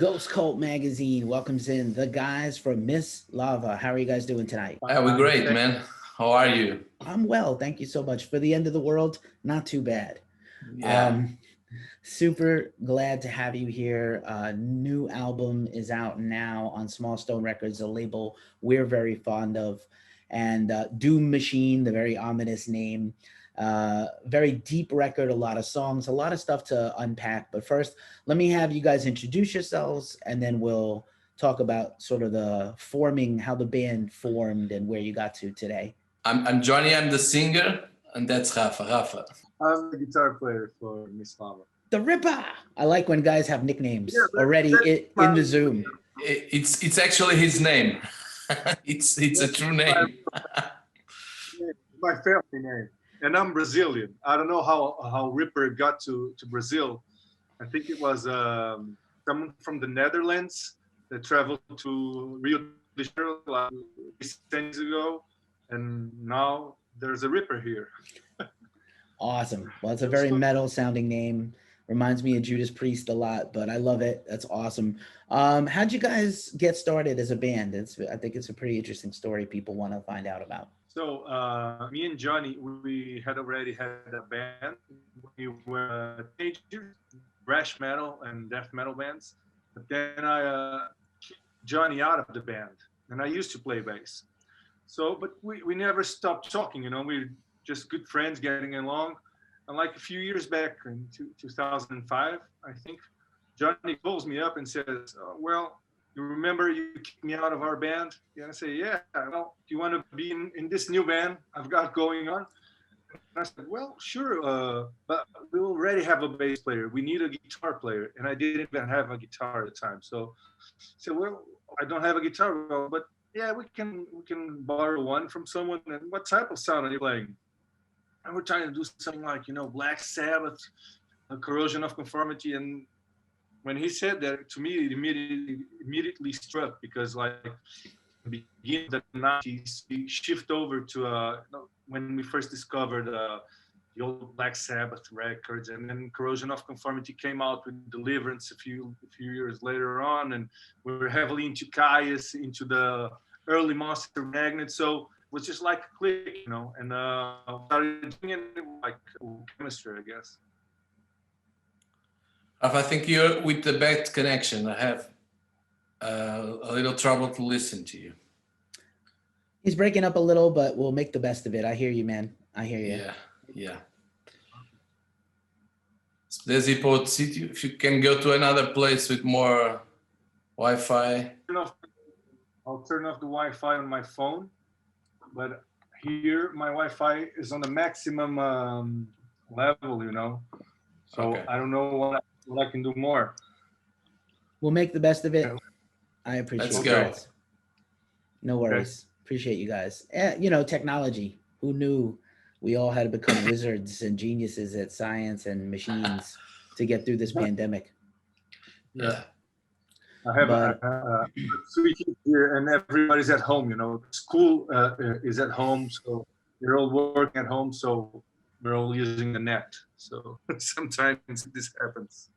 Ghost Cult Magazine welcomes in the guys from Miss Lava. How are you guys doing tonight? Yeah, we're great, man. How are you? I'm well, thank you so much. For the end of the world, not too bad. Yeah. Super glad to have you here. New album is out now on Small Stone Records, a label we're very fond of. And Doom Machine, the very ominous name. Very deep record, a lot of songs, a lot of stuff to unpack. But first, let me have you guys introduce yourselves, and then we'll talk about sort of the forming, how the band formed and where you got to today. I'm Johnny, I'm the singer, and that's Rafa. Rafa. I'm the guitar player for Miss Lava. The Ripper. I like when guys have nicknames Yeah, already in the Zoom. It's actually his name. it's a true name. My family name. And I'm Brazilian. I don't know how Ripper got to Brazil. I think it was someone from the Netherlands that traveled to Rio de Janeiro like 10 years ago. And now there's a Ripper here. Awesome. Well, it's a very metal sounding name. Reminds me of Judas Priest a lot, but I love it. That's awesome. How'd you guys get started as a band? I think it's a pretty interesting story people want to find out about. So me and Johnny, we had already had a band. We were teenagers, thrash metal and death metal bands. But then I kicked Johnny out of the band, and I used to play bass. So, but we never stopped talking. We're just good friends, getting along. And like a few years back in 2005, I think, Johnny calls me up and says, oh, well, you remember you kicked me out of our band? And I say, yeah, well, do you want to be in this new band I've got going on? And I said, well, sure, but we already have a bass player. We need a guitar player. And I didn't even have a guitar at the time. So I said, well, I don't have a guitar, but yeah, we can borrow one from someone. And what type of sound are you playing? And we're trying to do something like, Black Sabbath, Corrosion of Conformity. And when he said that to me, it immediately struck, because like the beginning of the 90s, we shift over to when we first discovered the old Black Sabbath records, and then Corrosion of Conformity came out with Deliverance a few years later on, and we were heavily into Caius, into the early Monster Magnet. So it was just like a click, and started doing it like chemistry, I guess. I think you're with the bad connection. I have a little trouble to listen to you. He's breaking up a little, but we'll make the best of it. I hear you, man. I hear you. Yeah. Desipo, if you can go to another place with more Wi-Fi. I'll turn off the Wi-Fi on my phone, but here my Wi-Fi is on the maximum level, So okay. I don't know what I can do more. We'll make the best of it. I appreciate it. Let's go. No worries. Okay. Appreciate you guys. Technology. Who knew we all had to become wizards and geniuses at science and machines to get through this pandemic? Yeah. I have 3 kids here, and everybody's at home. School is at home, so they're all working at home. So we're all using the net. So sometimes this happens.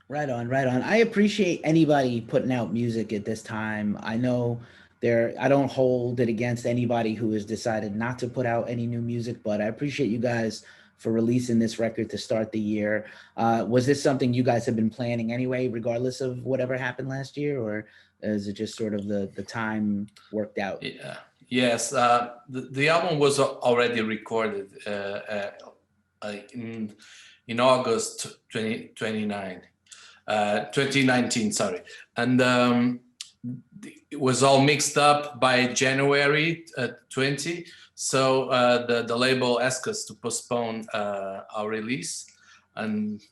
Right on. I appreciate anybody putting out music at this time. I know I don't hold it against anybody who has decided not to put out any new music, but I appreciate you guys for releasing this record to start the year. Was this something you guys have been planning anyway, regardless of whatever happened last year, or is it just sort of the time worked out? Yeah. Yes, the album was already recorded in August 2019, sorry. And it was all mixed up by January 20. So the label asked us to postpone our release, and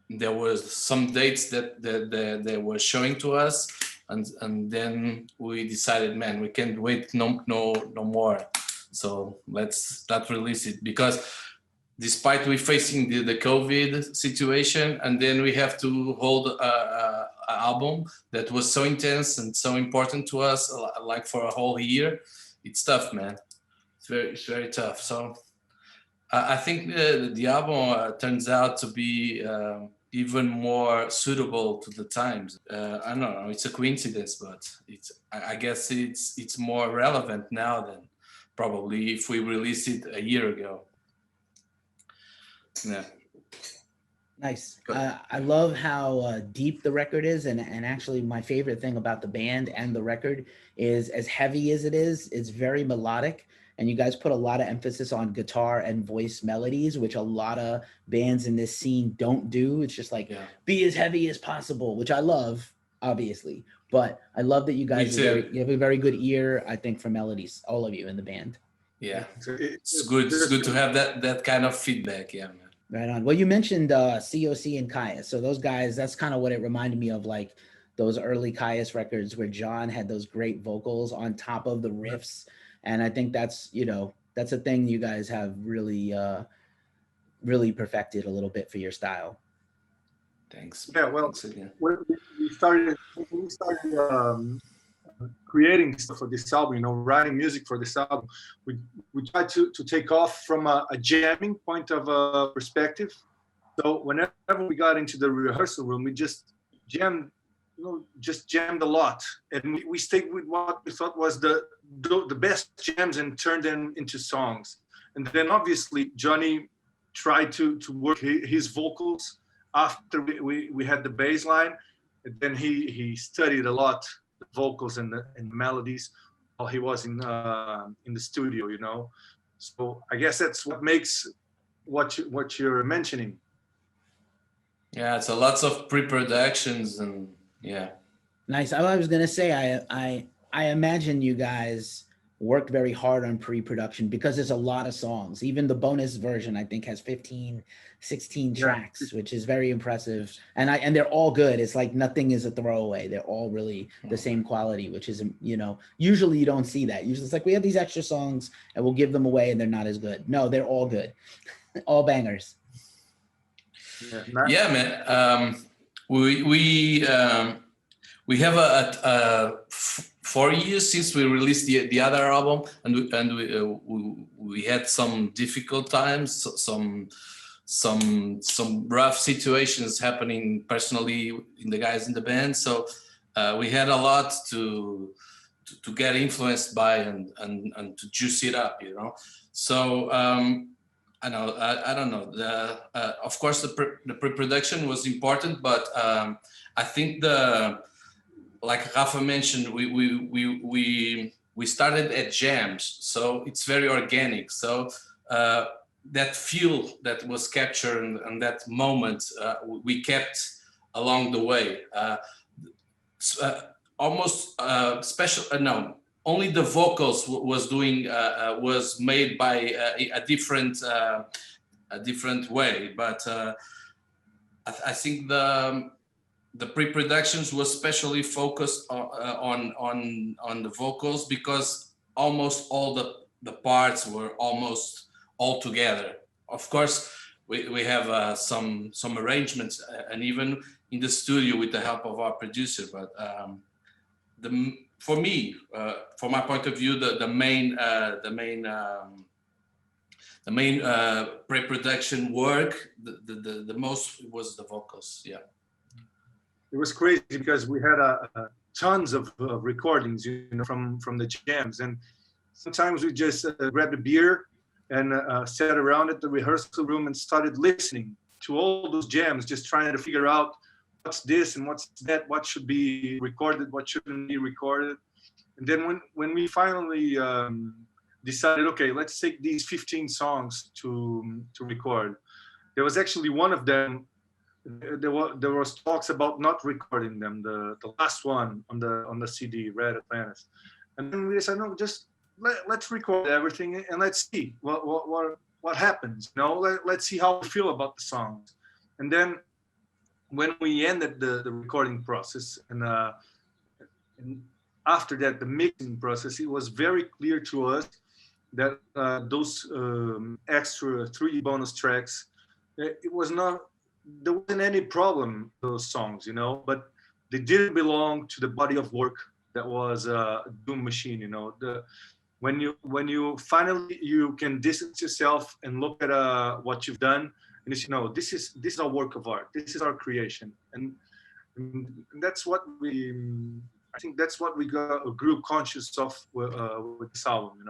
there was some dates that they were showing to us, and then we decided, man, we can't wait no more. So let's not release it, because despite we facing the COVID situation, and then we have to hold an album that was so intense and so important to us, like for a whole year. It's tough, man. It's very tough. So I think the album turns out to be even more suitable to the times. I don't know, it's a coincidence, but I guess it's more relevant now than probably if we released it a year ago. Yeah. Nice. Good. I love how deep the record is, and actually my favorite thing about the band and the record is, as heavy as it is, it's very melodic, and you guys put a lot of emphasis on guitar and voice melodies, which a lot of bands in this scene don't do. It's just like, Yeah. be as heavy as possible, which I love, obviously, but I love that you guys you have a very good ear, I think, for melodies, all of you in the band. Yeah, So it's good. It's good to have that kind of feedback. Yeah, man. Right on. Well, you mentioned COC and Caius. So those guys, that's kind of what it reminded me of, like those early Caius records where John had those great vocals on top of the riffs. And I think that's, you know, that's a thing you guys have really, really perfected a little bit for your style. Thanks. Yeah, well, Thanks again. when we started creating stuff for this album, you know, writing music for this album, we tried to take off from a jamming point of perspective. So whenever we got into the rehearsal room, we just jammed, you know, just jammed a lot, and we stayed with what we thought was the best jams and turned them into songs. And then obviously Johnny tried to work his vocals after we had the bass line, and then he studied a lot the vocals and the melodies while he was in the studio, you know. So I guess that's what makes what you're mentioning. Yeah, it's a lots of pre-productions and yeah. Nice. I was gonna say, I imagine you guys work very hard on pre-production because there's a lot of songs. Even the bonus version, I think, has 15, 16 tracks, which is very impressive. And they're all good. It's like nothing is a throwaway. They're all really the same quality, which is, you know, usually you don't see that. Usually it's like, we have these extra songs and we'll give them away and they're not as good. No, they're all good. All bangers. Yeah, man. We have 4 years since we released the other album, and we had some difficult times, some rough situations happening personally in the guys in the band. So we had a lot to get influenced by and to juice it up, you know. So I don't know. Of course, the pre-production was important, but I think like Rafa mentioned, we started at jams, so it's very organic. So that feel that was captured and that moment we kept along the way. Almost special. No, only the vocals was made by a different way, but I think the pre-productions was specially focused on the vocals because almost all the parts were almost all together. Of course, we have some arrangements and even in the studio with the help of our producer, but for me, from my point of view, the main pre-production work, the most was the vocals. Yeah. It was crazy because we had tons of recordings, you know, from the jams, and sometimes we just grabbed a beer and sat around at the rehearsal room and started listening to all those jams, just trying to figure out what's this and what's that, what should be recorded, what shouldn't be recorded. And then when we finally decided, okay, let's take these 15 songs to record, there was actually one of them. There was talks about not recording them, the last one on the CD, Red Atlantis, and then we decided, no, just let's record everything and let's see what happens. You know, let's see how we feel about the songs. And then when we ended the recording process and after that the mixing process, it was very clear to us that those extra 3 bonus tracks, there wasn't any problem, those songs, you know, but they didn't belong to the body of work that was Doom Machine, you know. When you finally you can distance yourself and look at what you've done and it's, this is our work of art. This is our creation, and that's what we. I think that's what we grew conscious of with this album.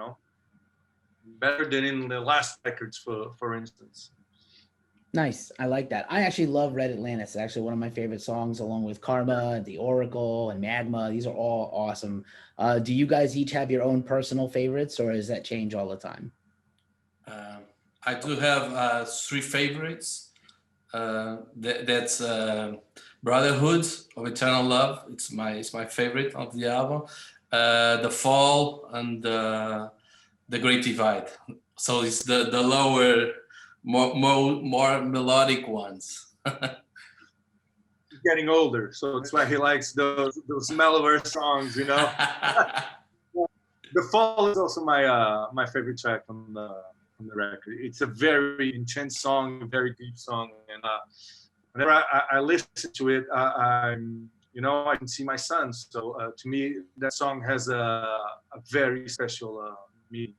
Better than in the last records, for instance. Nice. I like that. I actually love Red Atlantis. It's actually one of my favorite songs, along with Karma, The Oracle, and Magma. These are all awesome. Do you guys each have your own personal favorites, or does that change all the time? I do have three favorites. That's Brotherhood of Eternal Love. It's my favorite of the album. The Fall and The Great Divide. So it's the lower, more melodic ones. He's getting older, so that's why he likes those mellower songs. The Fall is also my favorite track from the record. It's a very intense song, a very deep song, and whenever I listen to it, I can see my son. So to me, that song has a very special meaning.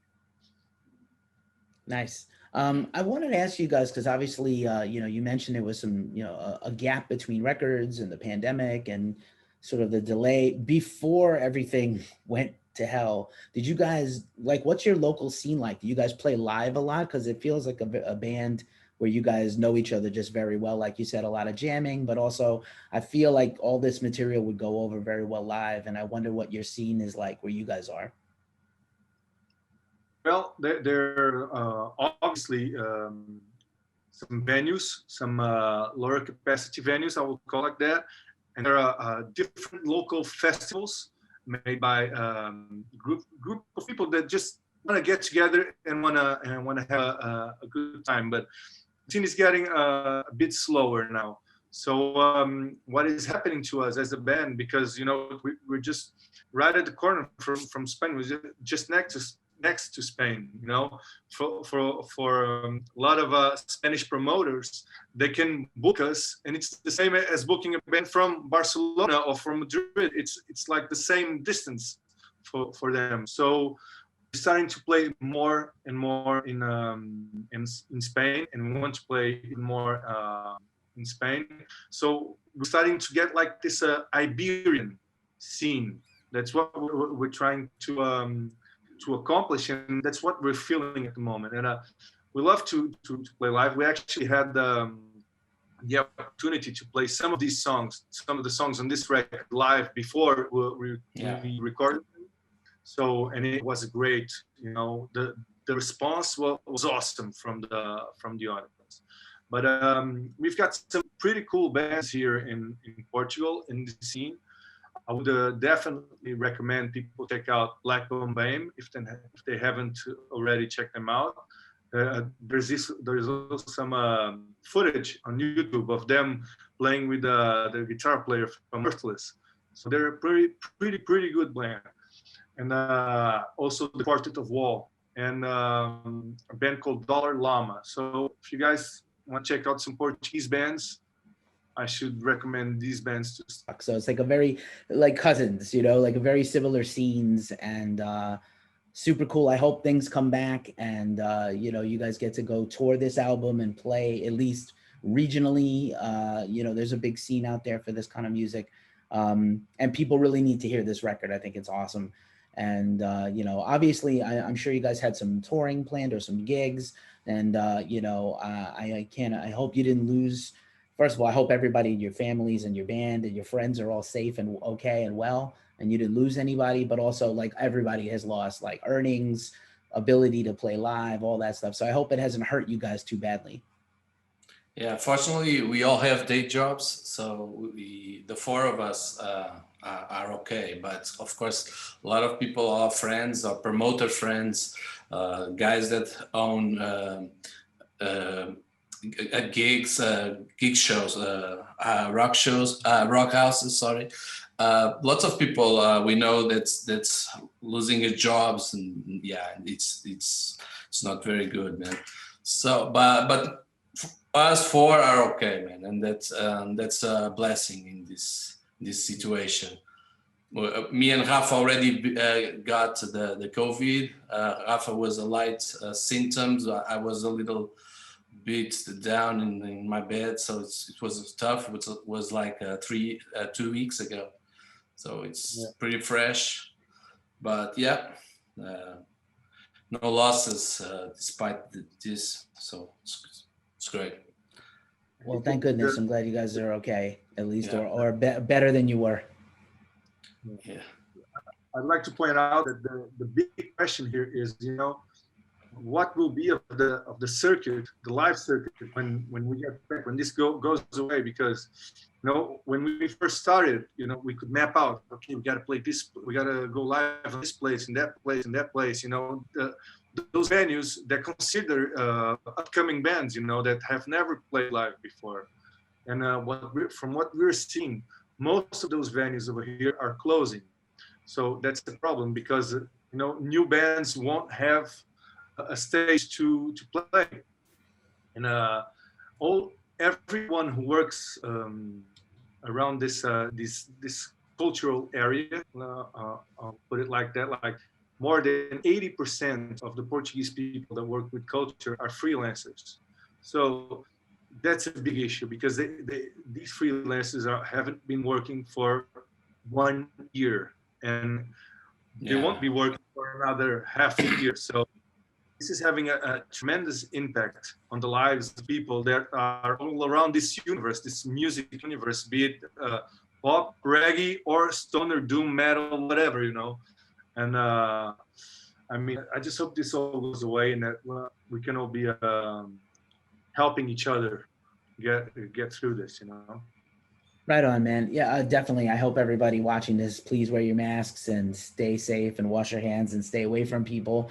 Nice. I wanted to ask you guys, because obviously, you mentioned there was some, a gap between records and the pandemic and sort of the delay before everything went to hell. Did you guys, what's your local scene like? Do you guys play live a lot? Because it feels like a band where you guys know each other just very well. Like you said, a lot of jamming, but also I feel like all this material would go over very well live. And I wonder what your scene is like where you guys are. Well, there are obviously some venues, some lower capacity venues, I will call like that. And there are different local festivals made by group of people that just want to get together and want to have a good time. But the scene is getting a bit slower now. So what is happening to us as a band, because we're just right at the corner from Spain, we're just next to Spain, for a lot of Spanish promoters, they can book us, and it's the same as booking a band from Barcelona or from Madrid. It's like the same distance for them. So we're starting to play more and more in Spain, and we want to play more in Spain. So we're starting to get like this Iberian scene. That's what we're trying to accomplish, and that's what we're feeling at the moment. And we love to play live. We actually had the opportunity to play some of the songs on this record live before we recorded them. So, and it was great. The response was awesome from the audience. But we've got some pretty cool bands here in Portugal in the scene. I would definitely recommend people check out Black Bombaim if they haven't already checked them out. There's also some footage on YouTube of them playing with the guitar player from Earthless. So they're a pretty good band. And also the Quartet of Wall and a band called Dollar Llama. So if you guys want to check out some Portuguese bands, I should recommend these bands to start. So it's like a very like cousins, like a very similar scenes, and super cool. I hope things come back and you guys get to go tour this album and play at least regionally. There's a big scene out there for this kind of music, and people really need to hear this record. I think it's awesome. And obviously I'm sure you guys had some touring planned or some gigs, and I hope you didn't lose. First of all, I hope everybody in your families and your band and your friends are all safe and okay and well, and you didn't lose anybody, but also like everybody has lost like earnings, ability to play live, all that stuff. So I hope it hasn't hurt you guys too badly. Yeah, fortunately, we all have day jobs, so the four of us are okay. But of course, a lot of people, our friends, our promoter friends, guys that own gigs, gig shows, rock houses. Sorry, lots of people we know that's losing their jobs, and it's not very good, man. So, but us four are okay, man, and that's a blessing in this situation. Me and Rafa already got the COVID. Rafa was a light symptoms. I was a little beat down in my bed, so it was tough. It was like 2 weeks ago, so it's pretty fresh. But yeah, uh, no losses despite this, so it's great. Well, thank goodness. I'm glad you guys are okay, at least, Yeah. or better than you were. Yeah. I'd like to point out that the big question here is, you know, what will be of the circuit, the live circuit, when we get back, when this goes away? Because, you know, when we first started, you know, we could map out, okay, we got to play this, we got to go live in this place, in that place, in that place. You know, those venues that consider upcoming bands, you know, that have never played live before, and from what we're seeing, most of those venues over here are closing. So that's the problem, because you know, new bands won't have a stage to play, and everyone who works around this cultural area, I'll put it like that, like more than 80% of the Portuguese people that work with culture are freelancers. So that's a big issue, because these freelancers haven't been working for 1 year, and they won't be working for another half a year. So this is having a tremendous impact on the lives of people that are all around this universe, this music universe, be it pop, reggae, or stoner, doom, metal, whatever, you know. And I mean, I just hope this all goes away, and that we can all be helping each other get through this, you know. Right on, man. Yeah, definitely. I hope everybody watching this, please wear your masks and stay safe and wash your hands and stay away from people.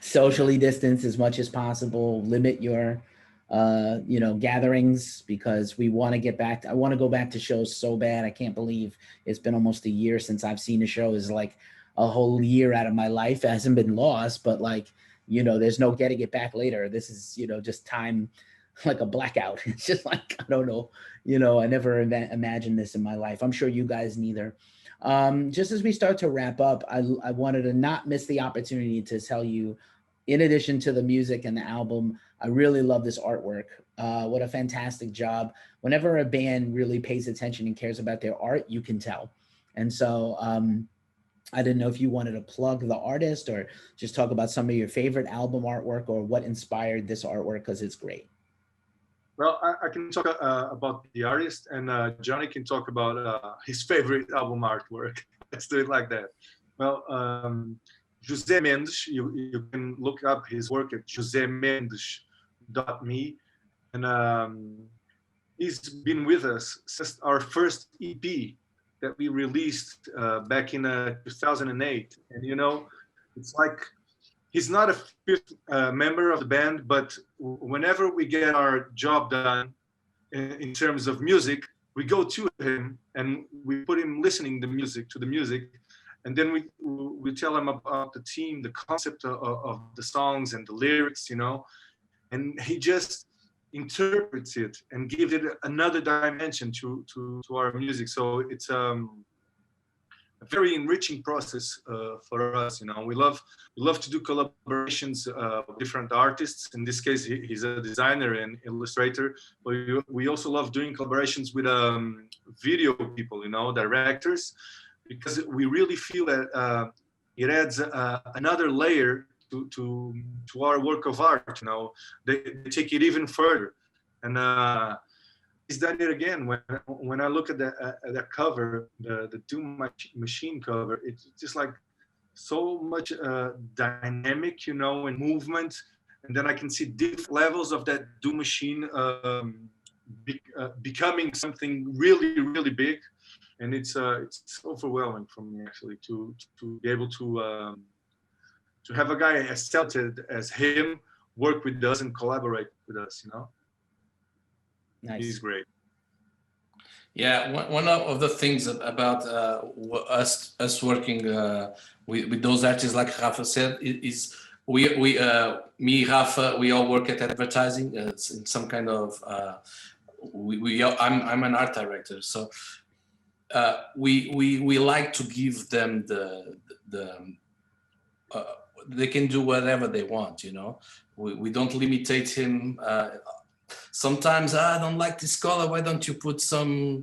Socially distance as much as possible. Limit your, gatherings, because we want to get back. I want to go back to shows so bad. I can't believe it's been almost a year since I've seen a show. Is like a whole year out of my life. It hasn't been lost, but like, there's no getting it back later. This is, just time, like a blackout. It's just like, I don't know. I never imagined this in my life. I'm sure you guys neither. Just as we start to wrap up, I wanted to not miss the opportunity to tell you, in addition to the music and the album, I really love this artwork. What a fantastic job. Whenever a band really pays attention and cares about their art, you can tell. And so I didn't know if you wanted to plug the artist or just talk about some of your favorite album artwork or what inspired this artwork, because it's great. Well, I can talk about the artist, and Johnny can talk about his favorite album artwork. Let's do it like that. Well, José Mendes, you can look up his work at josemendes.me, and he's been with us since our first EP that we released back in 2008. And it's like, he's not a fifth member of the band, but whenever we get our job done in terms of music, we go to him and we put him listening to the music, and then we tell him about the theme, the concept of the songs and the lyrics, and he just interprets it and gives it another dimension to our music. So it's a very enriching process for us. We love to do collaborations with different artists. In this case, he's a designer and illustrator, but we also love doing collaborations with video people, directors, because we really feel that it adds another layer to our work of art. They take it even further, and he's done it again. When I look at the cover, the Doom Machine cover, it's just like so much dynamic, and movement. And then I can see different levels of that Doom Machine becoming something really, really big. And it's overwhelming for me, actually, to be able to have a guy as talented as him work with us and collaborate with us. Nice. He's great. Yeah, one of the things about us working with those artists, like Rafa said, is me, Rafa, we all work at advertising. It's in some kind of I'm an art director, so we like to give them the they can do whatever they want. we don't limitate him. Sometimes I don't like this color. Why don't you put some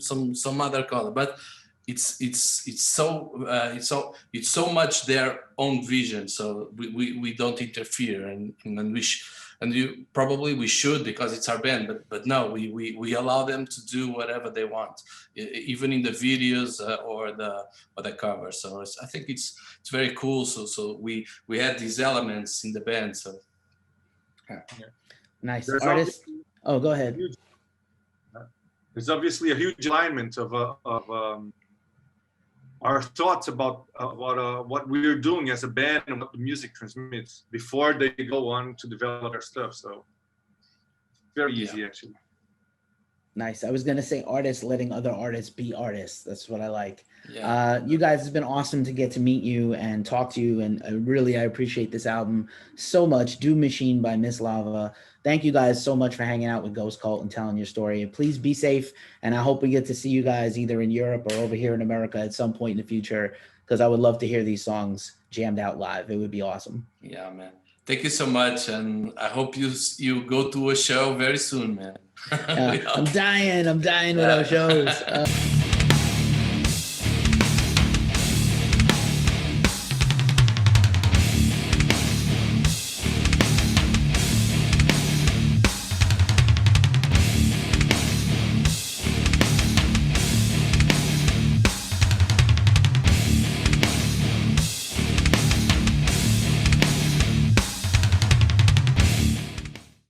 other color? But it's so much their own vision. So we don't interfere, and we should, because it's our band. But no, we allow them to do whatever they want, even in the videos or the cover. So I think it's very cool. So we had these elements in the band. So Nice. There's Artist. Oh, go ahead. There's obviously a huge alignment of our thoughts about what we're doing as a band and what the music transmits before they go on to develop their stuff. So very easy, actually. Nice. I was gonna say artists letting other artists be artists. That's what I like. yeah. You guys, it's been awesome to get to meet you and talk to you, and I appreciate this album so much. Doom Machine by Miss Lava. Thank you guys so much for hanging out with Ghost Cult and telling your story. Please be safe, and I hope we get to see you guys either in Europe or over here in America at some point in the future, because I would love to hear these songs jammed out live. It would be awesome. Yeah, man. Thank you so much, and I hope you go to a show very soon, man. I'm dying without shows.